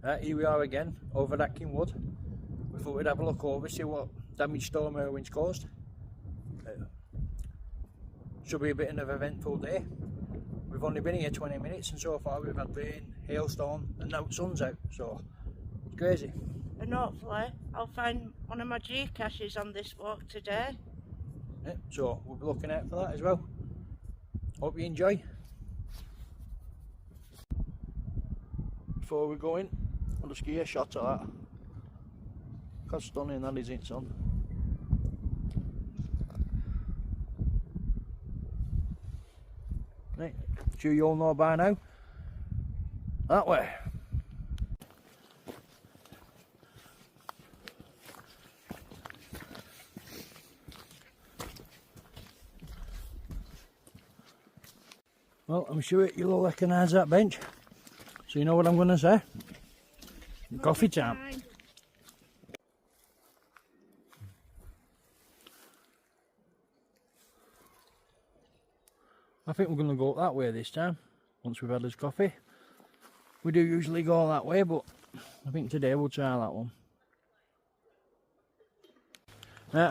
Here we are again, over at Aitken Wood. We thought we'd have a look over, see what damage Storm Irwin's caused. Should be a bit of an eventful day. We've only been here 20 minutes and so far we've had rain, hailstorm and now the sun's out, so it's crazy. And hopefully I'll find one of my geocaches on this walk today. Yeah, so we'll be looking out for that as well. Hope you enjoy. Before we go in, I'll just give you a shot of that. Look how stunning that is in sun. Right, sure you all know by now. That way. Well, I'm sure you'll recognise that bench. So you know what I'm going to say? Coffee time. I think we're going to go up that way this time, once we've had this coffee. We do usually go that way, but I think today we'll try that one.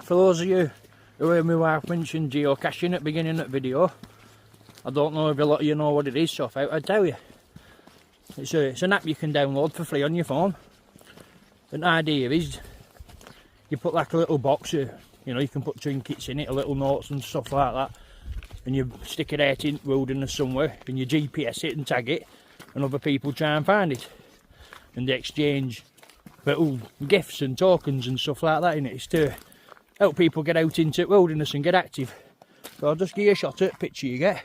For those of you who heard my wife mention geocaching at the beginning of the video, I don't know if a lot of you know what it is, so I'll tell you. It's an app you can download for free on your phone. And the idea is, you put like a little box, you know, you can put trinkets in it, little notes and stuff like that. And you stick it out in wilderness somewhere, and you GPS it and tag it, and other people try and find it. And they exchange little gifts and tokens and stuff like that in it. It's to help people get out into wilderness and get active. So I'll just give you a shot at the picture you get.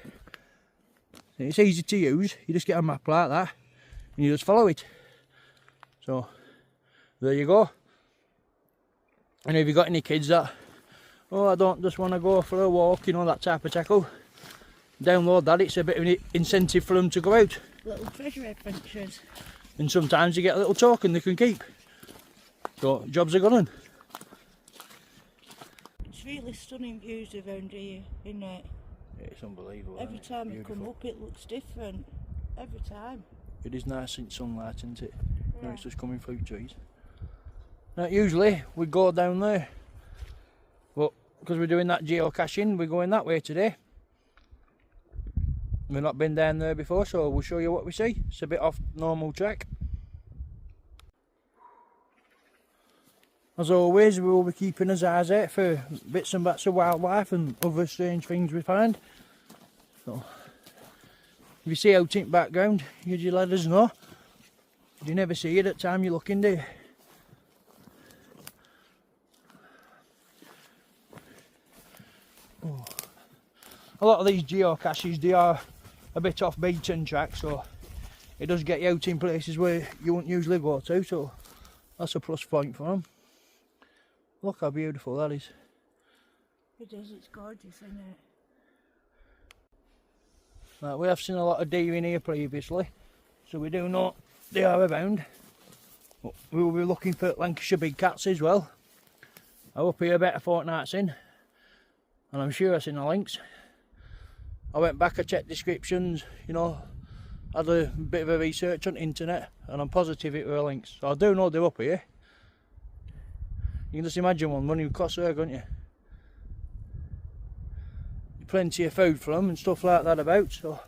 It's easy to use, you just get a map like that, and you just follow it. So there you go. And if you've got any kids that, oh, I don't just want to go for a walk, you know, that type of tackle, download that. It's a bit of an incentive for them to go out. Little treasure adventures. And sometimes you get a little token they can keep. So jobs are going. It's really stunning views around here, isn't it? Yeah, it's unbelievable. Every time you come up it looks different. Every time. It is nice in sunlight, isn't it? Yeah. You know, it's just coming through trees. Now usually we go down there, but because we're doing that geocaching, we're going that way today. We've not been down there before, so we'll show you what we see. It's a bit off normal track. As always, we will be keeping our eyes out for bits and bats of wildlife and other strange things we find. So, if you see out in the background, you let us know. You never see it at the time you're looking, do you? Oh. A lot of these geocaches, they are a bit off beaten track, so it does get you out in places where you wouldn't usually go to, so that's a plus point for them. Look how beautiful that is. It is, it's gorgeous, isn't it? Right, we have seen a lot of deer in here previously, so we do know they are around. But we will be looking for Lancashire big cats as well. I was up here about a fortnight in, and I'm sure I've seen the links. I went back, I checked descriptions, you know, had a bit of a research on the internet, and I'm positive it were links. So I do know they're up here. You can just imagine one running across there, can't you? Plenty of food for them and stuff like that about, so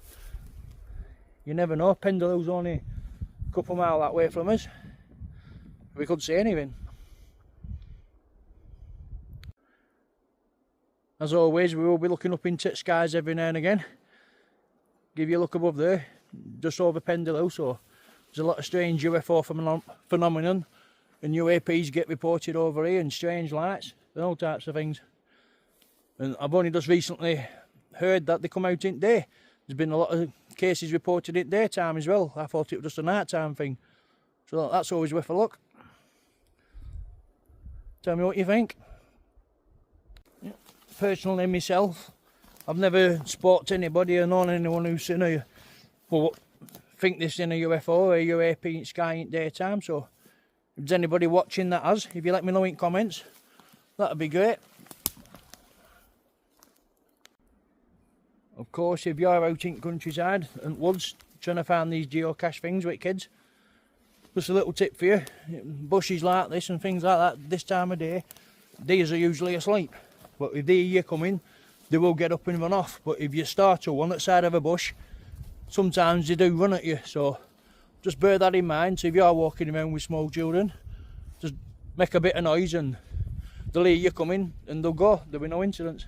you never know. Pendle's only a couple of miles that way from us. We could see anything. As always, we will be looking up into the skies every now and again. Give you a look above there, just over Pendle, so there's a lot of strange UFO phenomenon. And UAPs get reported over here, and strange lights and all types of things. And I've only just recently heard that they come out in day. There's been a lot of cases reported in daytime as well. I thought it was just a nighttime thing. So that's always worth a look. Tell me what you think. Personally myself, I've never spoke to anybody or known anyone who's seen a, well, think they've seen a UFO or a UAP in the sky in daytime, so if there's anybody watching that has, if you let me know in comments, that'd be great. Of course, if you're out in countryside and woods trying to find these geocache things with kids, Just a little tip for you, bushes like this and things like that, this time of day, deers are usually asleep. But if they hear you coming, they will get up and run off. But if you startle one at the side of a bush, sometimes they do run at you. So just bear that in mind. So if you are walking around with small children, just make a bit of noise and they'll hear you coming and they'll go. There'll be no incidents.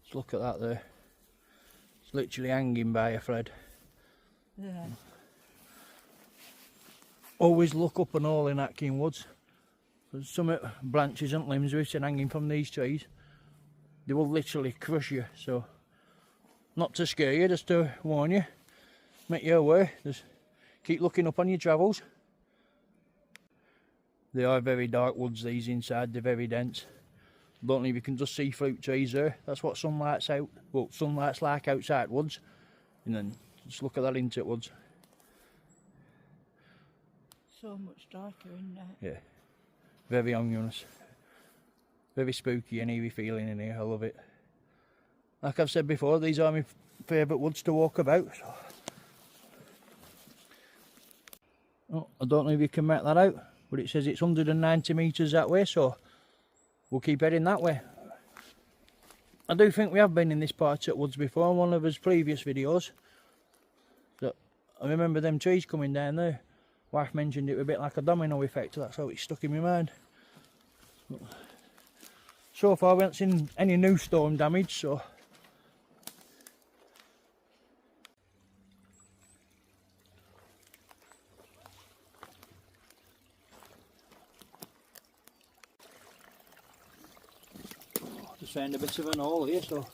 Just look at that there. It's literally hanging by a thread. Yeah. Always look up and all in Aitken woods. There's some branches and limbs which are hanging from these trees. They will literally crush you. So, not to scare you, just to warn you. Make you aware. Just keep looking up on your travels. They are very dark woods, these inside. They're very dense. Don't know if you can just see fruit trees there. That's what sunlight's out. Well, sunlight's like outside woods. And then just look at that into woods. So much darker in there. Yeah. Very ominous. Very spooky and eerie feeling in here. I love it. Like I've said before, these are my favourite woods to walk about. So. Oh, I don't know if you can make that out, but it says it's 190 metres that way, so we'll keep heading that way. I do think we have been in this part of woods before in one of his previous videos. So I remember them trees coming down there. Wife mentioned it was a bit like a domino effect, that's how it stuck in my mind. So far we haven't seen any new storm damage, so just found a bit of an hole here, so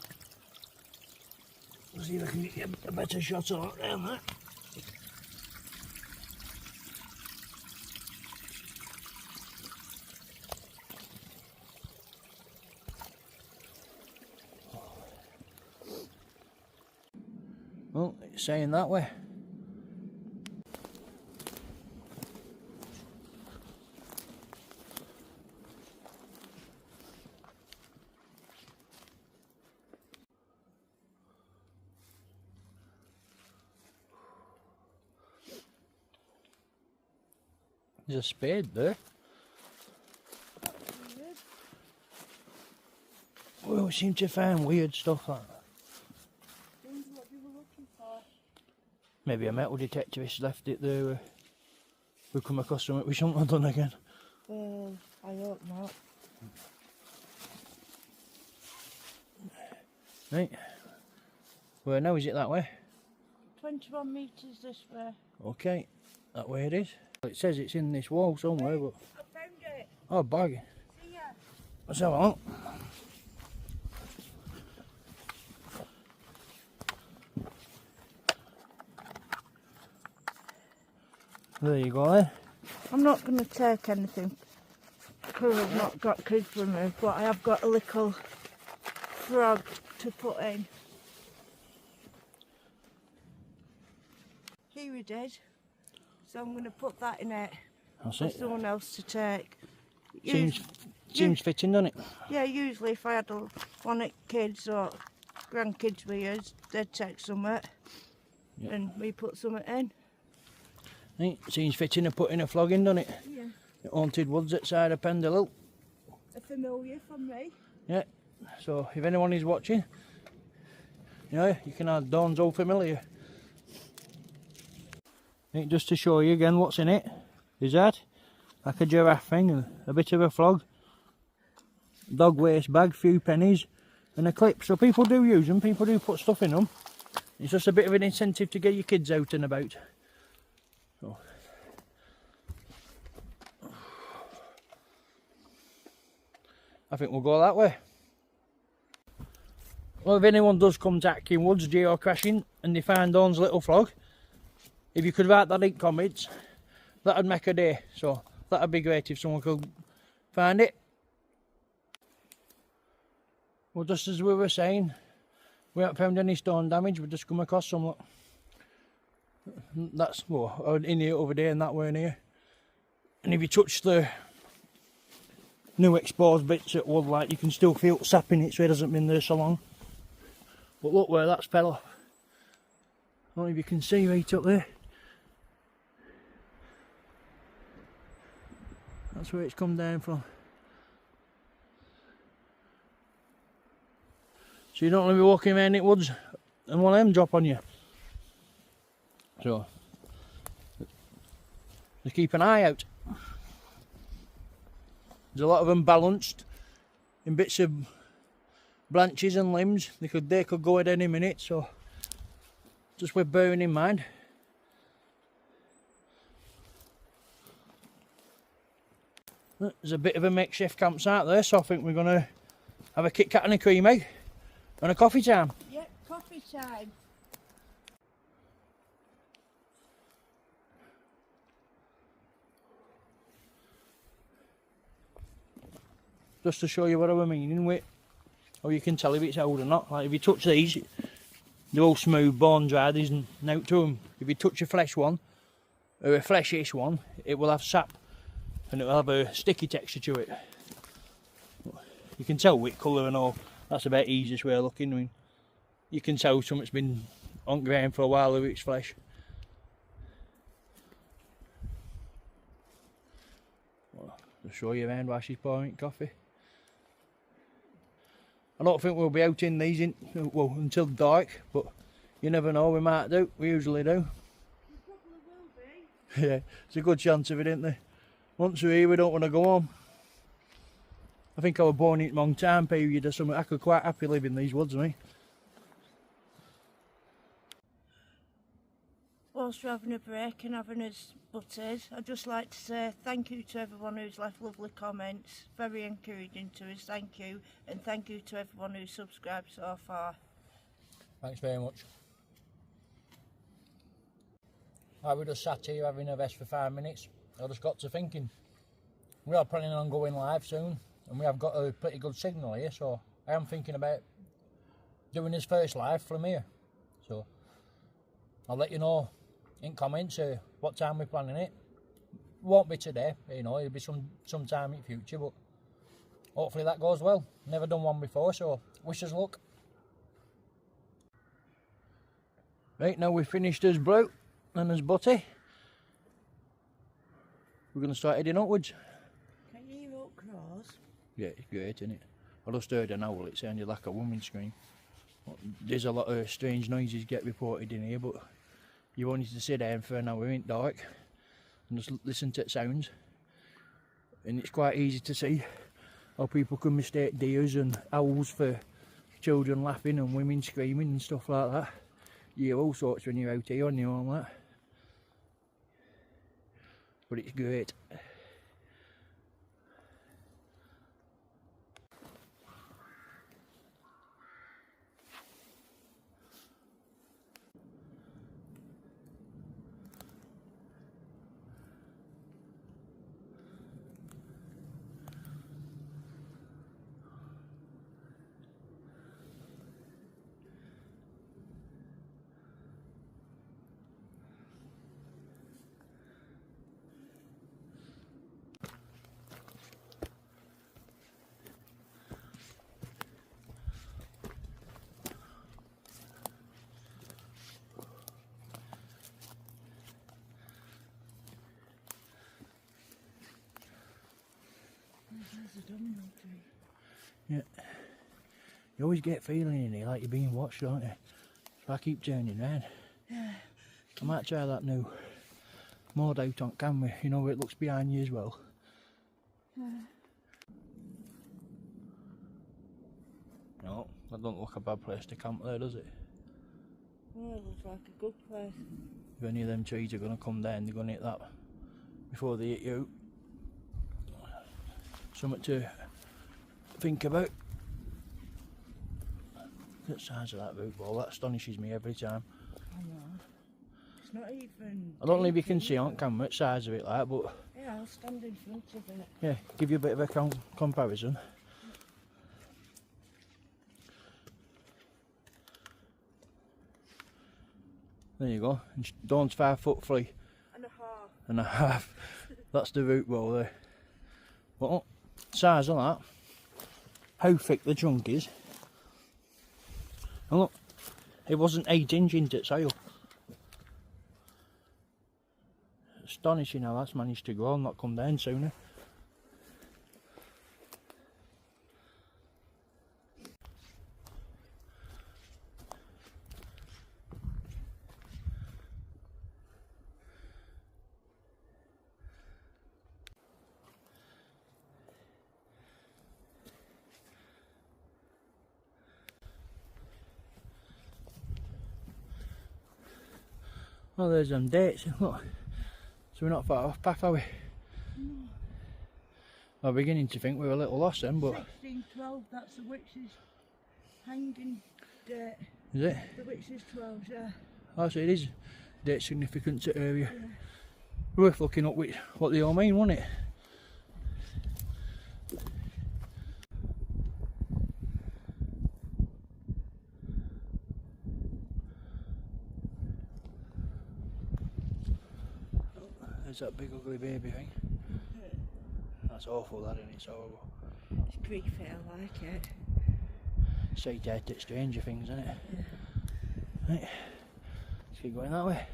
let's see if I can get a better shot of it down there. Well, it's saying that way. There's a spade there. We always seem to find weird stuff like that. What you were looking for. Maybe a metal detectorist left it there. We'll come across something we shouldn't have done again. I hope not. Right. Where now? Is it that way? 21 metres this way. Okay, that way it is. It says it's in this wall somewhere, but... I found it. Oh, bag. See ya. Let's have a look. There you go then. I'm not going to take anything because I've not got kids with me, but I have got a little frog to put in. Here it is. So I'm going to put that in it That's for it. someone else to take. Seems fitting, doesn't it? Yeah, usually if I had one of kids or grandkids with us, they'd take something and we put something in. Right. Seems fitting to put in a flog in, doesn't it? Yeah. The haunted woods outside of Pendle. A familiar from me. Yeah. So if anyone is watching, you know, you can add Dawn's Old Familiar. Right, just to show you again what's in it. Is that like a giraffe thing, and a bit of a flog, dog waste bag, few pennies and a clip. So people do use them, people do put stuff in them. It's just a bit of an incentive to get your kids out and about. So. I think we'll go that way. Well, if anyone does come to Aitken Woods geocaching and they find Dawn's little flog, if you could write that in comments, that'd make a day. So that'd be great if someone could find it. Well, just as we were saying, we haven't found any stone damage, we've just come across some. Look. That's, well, in here over there and that way in here. And if you touch the new exposed bits at wood, like, you can still feel it sapping it, so it hasn't been there so long. But look where that's fell off. I don't know if you can see right up there. That's where it's come down from. So you don't want to be walking around the woods and one of them drop on you. So just keep an eye out. There's a lot of them balanced in bits of branches and limbs. They could go at any minute, so just worth bearing in mind. There's a bit of a makeshift campsite there, so I think we're going to have a Kit Kat and a cream egg and a coffee time. Yep, coffee time. Just to show you what I was meaning with how you can tell if it's old or not. Like if you touch these, they're all smooth, bone dry, there's nothing to them. If you touch a flesh one, or a fleshish one, it will have sap and it will have a sticky texture to it. You can tell with colour and all. That's about the easiest way of looking. I mean, you can tell something's been on ground for a while if it's flesh. Well, I'll show you around while she's pouring coffee. I don't think we'll be out in these until dark, but you never know, we might do. We usually do. You probably will be. Yeah, it's a good chance of it, isn't there? Once we're here, we don't want to go home. I think I was born in a long time period or something. I could quite happy live in these woods, me. Whilst we're having a break and having us buttered, I'd just like to say thank you to everyone who's left lovely comments. Very encouraging to us, thank you. And thank you to everyone who's subscribed so far. Thanks very much. I was just sat here having a rest for 5 minutes. I just got to thinking, we are planning on going live soon, and we have got a pretty good signal here, so I am thinking about doing this first live from here. So I'll let you know in comments what time we're planning it. Won't be today, you know, it'll be some time in the future, but hopefully that goes well. Never done one before, so wish us luck. Right, now we've finished as brew and as butty. We're going to start heading upwards. Can you hear oak crows? Yeah, it's great, isn't it? I just heard an owl, it sounded like a woman scream. There's a lot of strange noises get reported in here, but you wanted to sit down for an hour in dark and just listen to the sounds. And it's quite easy to see how people can mistake deers and owls for children laughing and women screaming and stuff like that. You hear all sorts when you're out here on your own, like that. But it's great. There's a domino tree. Yeah. You always get a feeling in here like you're being watched, don't you? So I keep turning round. Yeah. I might try that new mode out on camera, you know, where it looks behind you as well. No, that don't look a bad place to camp there, does it? Oh, it looks like a good place. If any of them trees are going to come down, they're going to hit that before they hit you. Something to think about. Look at the size of that root ball, that astonishes me every time. I know. It's not even... I don't know if you can see on camera the size of it like, but... Yeah, I'll stand in front of it. Yeah, give you a bit of a comparison. There you go, and Dawn's 5'3". And a half. That's the root ball there. But look, size of that, how thick the trunk is. And look, it wasn't 8 inch into its soil. Astonishing how that's managed to grow and not come down sooner. Oh, there's them dates, look. So we're not far off path, are we? No. I'm beginning to think we're a little lost then, but... 1612, that's the witch's hanging date. Is it? The witch's 12, yeah. Oh, so it is date significant to area. Yeah. Worth looking up what they all mean, wasn't it? There's that big ugly baby thing. That's awful, that, isn't it? It's horrible. It's creepy, I like it. Say dead at Stranger Things, isn't it? Yeah. Right. Let's keep going that way.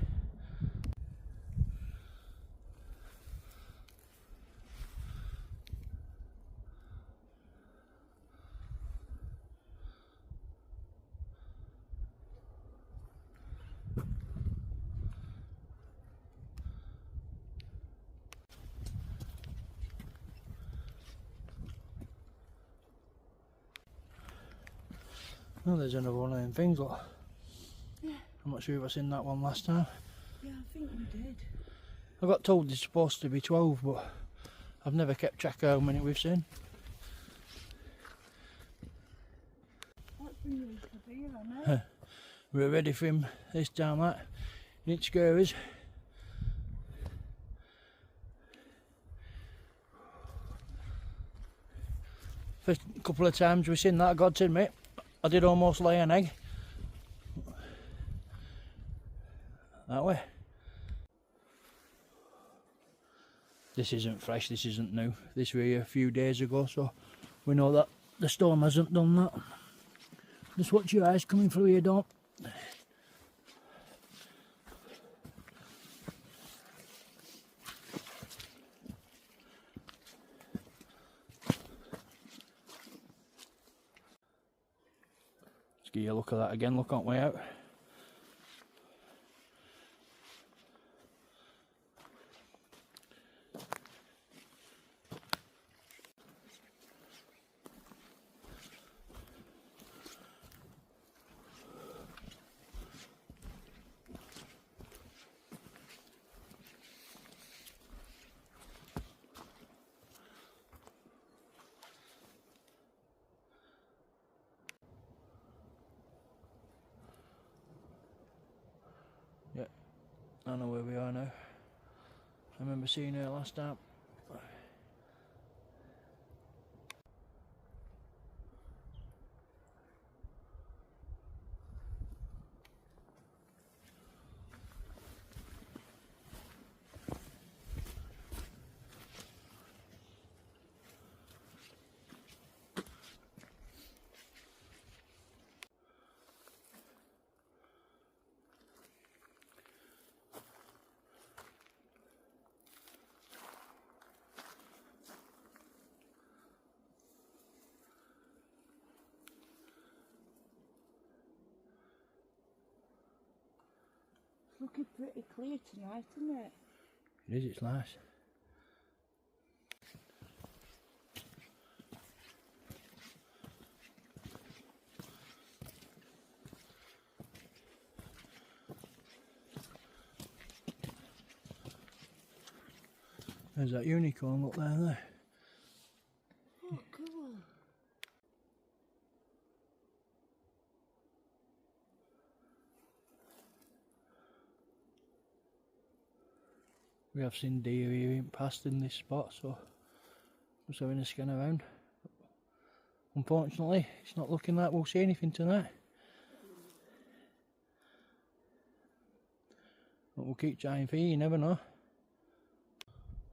Oh, there's another one of them things, look. Yeah. I'm not sure if I seen that one last time. Yeah, I think we did. I got told there's supposed to be 12, but I've never kept track of how many we've seen. That's been really severe, hasn't it? We're ready for him this time, that. He didn't scare us. First couple of times we've seen that, God to admit, I did almost lay an egg. That way. This isn't fresh, this isn't new. This was here a few days ago, so we know that the storm hasn't done that. Just watch your eyes coming through here, don't. Let's give you a look at that again, look on way out. Yeah, I know where we are now. I remember seeing her last time. It's looking pretty clear tonight, isn't it? It is, it's nice. There's that unicorn, look there. Oh, cool. We have seen deer here in past in this spot, so just having a scan around. Unfortunately, it's not looking like we'll see anything tonight. But we'll keep trying for you, you never know.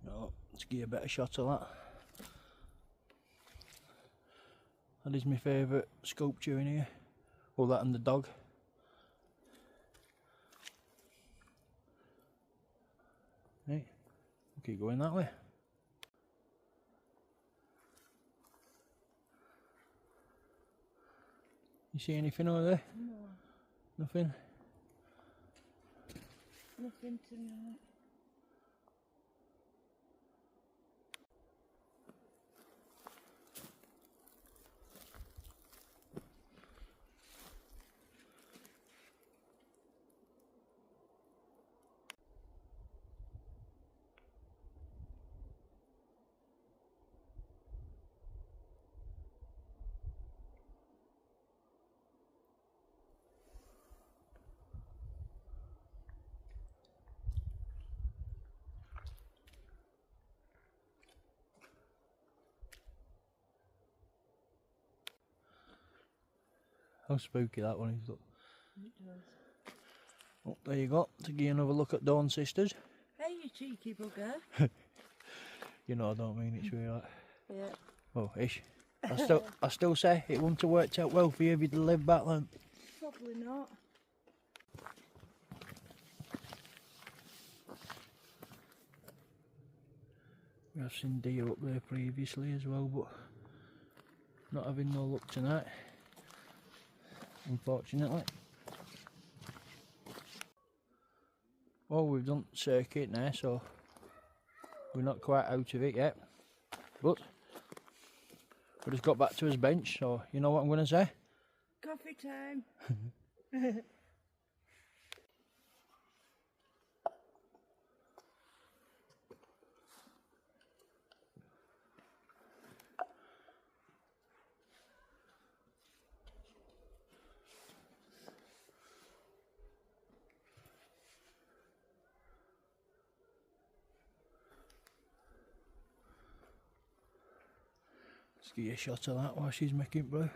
No, let's give you a better shot of that. That is my favourite sculpture in here. Well, that and the dog. Right, we'll keep going that way. You see anything over there? No, Nothing? nothing tonight. How spooky that one is, look. It does. Oh, there you go, to give you another look at Dawn's sisters. Hey, you cheeky bugger. You know I don't mean it, sweetheart. Yeah. Well, ish. I still say it wouldn't have worked out well for you if you'd lived back then. Probably not. We have seen deer up there previously as well, but not having no luck tonight, unfortunately. Well, we've done circuit now, so we're not quite out of it yet, but we just got back to his bench, so you know what I'm going to say? Coffee time. Let's give you a shot of that while she's making brew.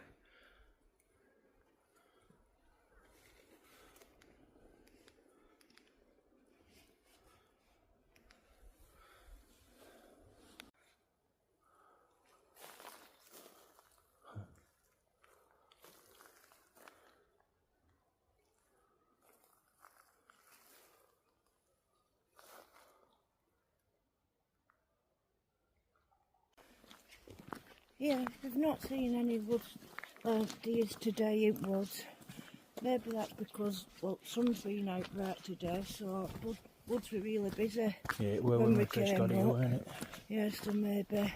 Yeah, we've not seen any deers today in woods. Maybe that's because, well, sun's been out right today, so woods were really busy. Yeah, it were when we first got here, weren't it? Yeah, so maybe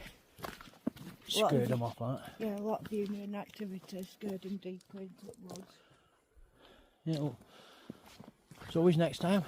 Scared them off, that. Yeah, a lot of human activity scared them deeper into the woods. Yeah, well, it's always next time.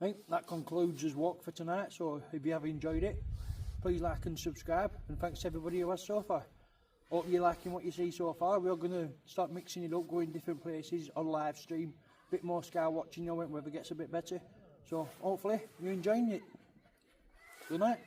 I think that concludes his walk for tonight, so if you have enjoyed it, please like and subscribe, and thanks to everybody who has so far. Hope you're liking what you see so far. We're going to start mixing it up, going different places on live stream, a bit more sky watching, you know, when the weather gets a bit better. So hopefully you're enjoying it. Good night.